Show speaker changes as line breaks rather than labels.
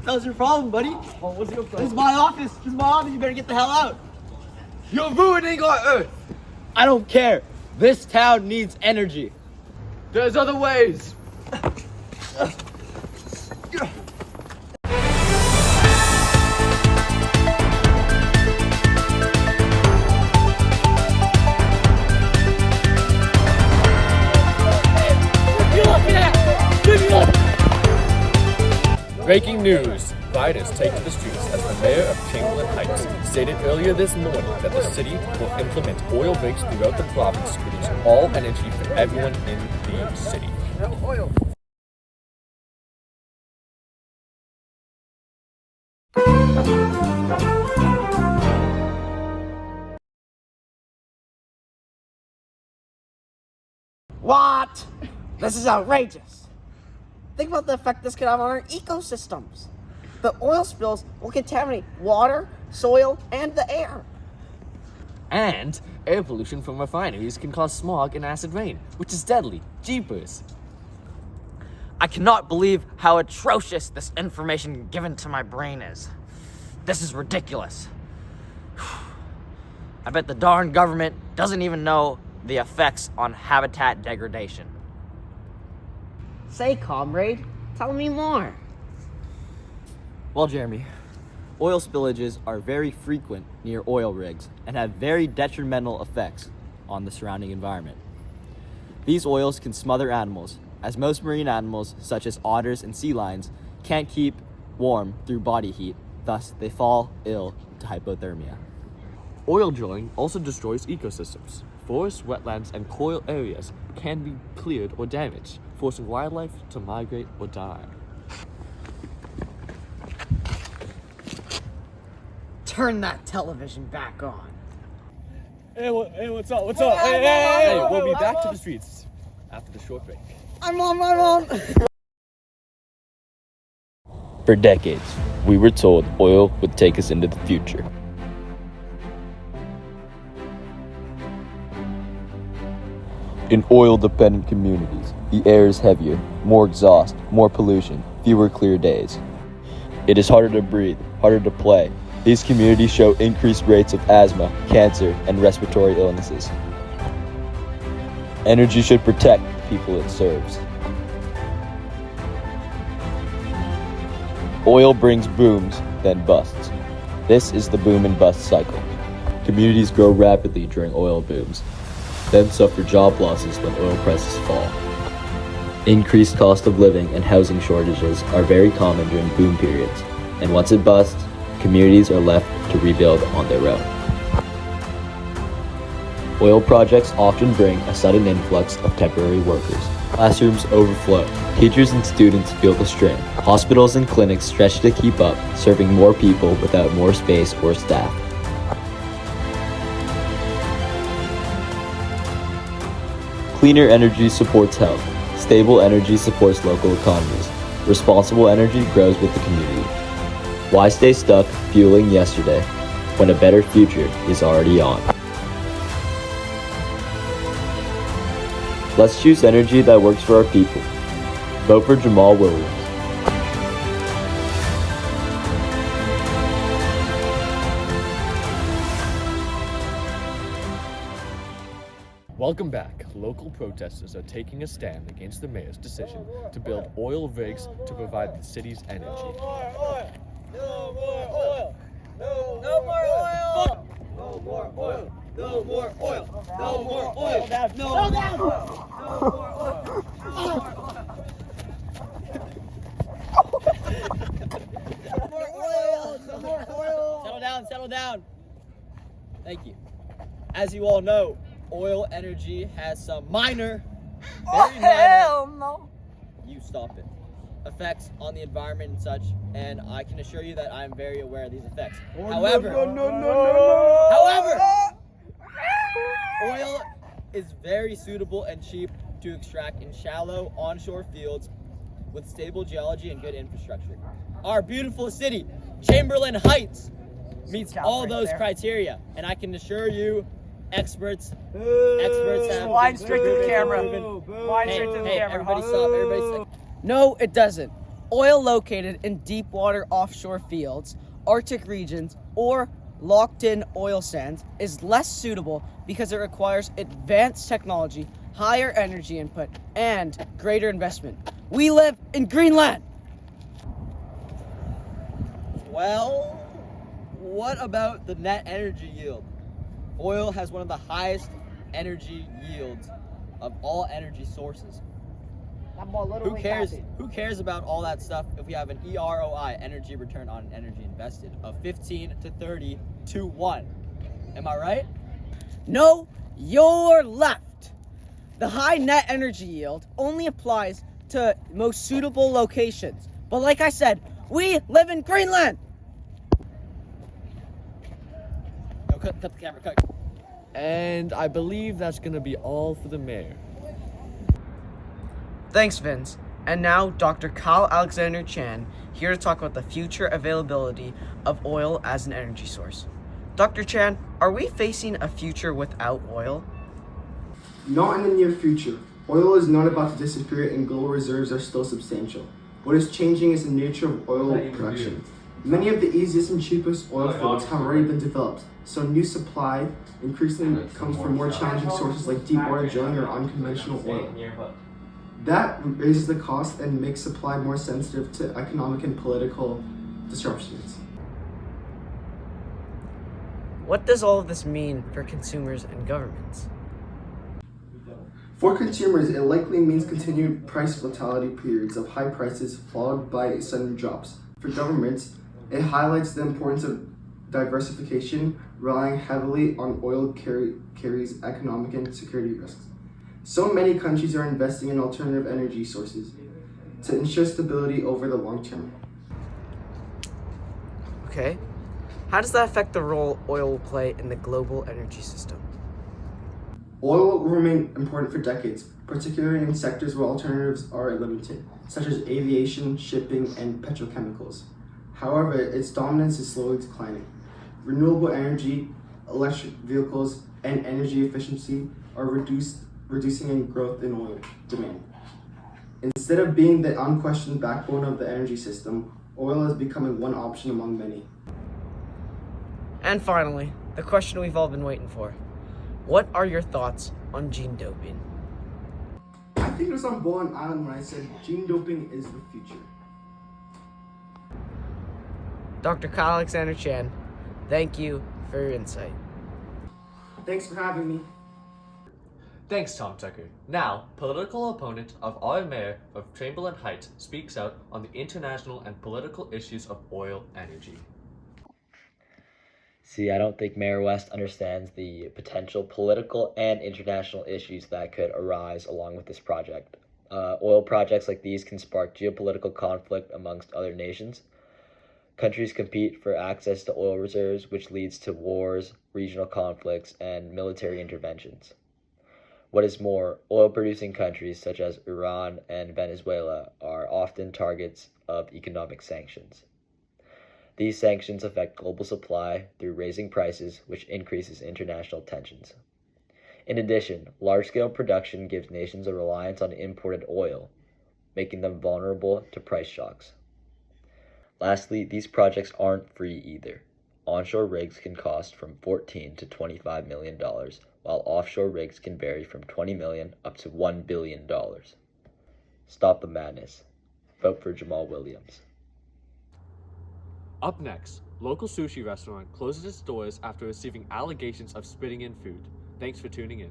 How's your problem, buddy?
Oh, what's your problem?
This is my office. This is my office. You better get the hell out.
You're ruining our Earth.
I don't care. This town needs energy.
There's other ways. Breaking news. Vaden take to the streets as the mayor of Chamberlain Heights stated earlier this morning that the city will implement oil rigs throughout the province to produce all energy for everyone in the city. No oil.
What? This is outrageous. Think about the effect this could have on our ecosystems. The oil spills will contaminate water, soil, and the air.
And air pollution from refineries can cause smog and acid rain, which is deadly. Jeepers.
I cannot believe how atrocious this information given to my brain is. This is ridiculous. I bet the darn government doesn't even know the effects on habitat degradation.
Say, comrade, tell me more.
Well, Jeremy, oil spillages are very frequent near oil rigs and have very detrimental effects on the surrounding environment. These oils can smother animals, as most marine animals, such as otters and sea lions, can't keep warm through body heat, thus they fall ill to hypothermia.
Oil drilling also destroys ecosystems. Forests, wetlands, and coral areas can be cleared or damaged, forcing wildlife to migrate or die.
Turn that television back on.
Hey, what's up? What's up? Hey,
We'll be back to the streets after the short break.
I'm on.
For decades, we were told oil would take us into the future. In oil-dependent communities, the air is heavier, more exhaust, more pollution, fewer clear days. It is harder to breathe, harder to play. These communities show increased rates of asthma, cancer, and respiratory illnesses. Energy should protect the people it serves. Oil brings booms, then busts. This is the boom and bust cycle. Communities grow rapidly during oil booms, then suffer job losses when oil prices fall. Increased cost of living and housing shortages are very common during boom periods, and once it busts, communities are left to rebuild on their own. Oil projects often bring a sudden influx of temporary workers. Classrooms overflow. Teachers and students feel the strain. Hospitals and clinics stretch to keep up, serving more people without more space or staff. Cleaner energy supports health. Stable energy supports local economies. Responsible energy grows with the community. Why stay stuck fueling yesterday when a better future is already on? Let's choose energy that works for our people. Vote for Jamal Williams. Welcome back. Local protesters are taking a stand against the mayor's decision to build oil rigs to provide the city's energy.
No more oil! No more oil! No more oil! No more oil! No more oil! No more oil! Settle down. Thank you. As you all know, oil energy has some minor, very minor, you stop it, effects on the environment and such, and I can assure you that I'm very aware of these effects. However, oil is very suitable and cheap to extract in shallow onshore fields with stable geology and good infrastructure. Our beautiful city, Chamberlain Heights, meets all those criteria, and I can assure you, experts have
line straight to the camera. Line straight to the camera.
Everybody stop. No, it doesn't.
Oil located in deep water offshore fields, Arctic regions, or locked-in oil sands is less suitable because it requires advanced technology, higher energy input, and greater investment. We live in Greenland!
Well, what about the net energy yield? Oil has one of the highest energy yields of all energy sources. Who cares? Who cares about all that stuff if we have an EROI, energy return on energy invested, of 15 to 30 to 1? Am I right?
No, you're left. The high net energy yield only applies to most suitable locations. But like I said, we live in Greenland!
No, cut the camera, cut.
And I believe that's going to be all for the mayor.
Thanks, Vince. And now, Dr. Kyle Alexander Chan, here to talk about the future availability of oil as an energy source. Dr. Chan, are we facing a future without oil?
Not in the near future. Oil is not about to disappear and global reserves are still substantial. What is changing is the nature of oil production. Many of the easiest and cheapest oil fields have already been developed, so new supply increasingly comes from more challenging sources like deep water drilling or unconventional oil. That raises the cost and makes supply more sensitive to economic and political disruptions.
What does all of this mean for consumers and governments?
For consumers, it likely means continued price volatility periods of high prices followed by sudden drops. For governments, it highlights the importance of diversification. Relying heavily on oil carries economic and security risks. So many countries are investing in alternative energy sources to ensure stability over the long term.
Okay. How does that affect the role oil will play in the global energy system?
Oil will remain important for decades, particularly in sectors where alternatives are limited, such as aviation, shipping, and petrochemicals. However, its dominance is slowly declining. Renewable energy, electric vehicles, and energy efficiency are reducing in growth in oil demand. Instead of being the unquestioned backbone of the energy system, oil is becoming one option among many.
And finally, the question we've all been waiting for. What are your thoughts on gene doping?
I think it was on Bowen Island when I said gene doping is the future.
Dr. Kyle Alexander Chan, thank you for your insight.
Thanks for having me.
Thanks, Tom Tucker. Now, political opponent of our mayor of Chamberlain Heights speaks out on the international and political issues of oil energy.
See, I don't think Mayor West understands the potential political and international issues that could arise along with this project. Oil projects like these can spark geopolitical conflict amongst other nations. Countries compete for access to oil reserves, which leads to wars, regional conflicts, and military interventions. What is more, oil-producing countries such as Iran and Venezuela are often targets of economic sanctions. These sanctions affect global supply through raising prices, which increases international tensions. In addition, large-scale production gives nations a reliance on imported oil, making them vulnerable to price shocks. Lastly, these projects aren't free either. Onshore rigs can cost from $14 to $25 million, while offshore rigs can vary from $20 million up to $1 billion. Stop the madness. Vote for Jamal Williams.
Up next, local sushi restaurant closes its doors after receiving allegations of spitting in food. Thanks for tuning in.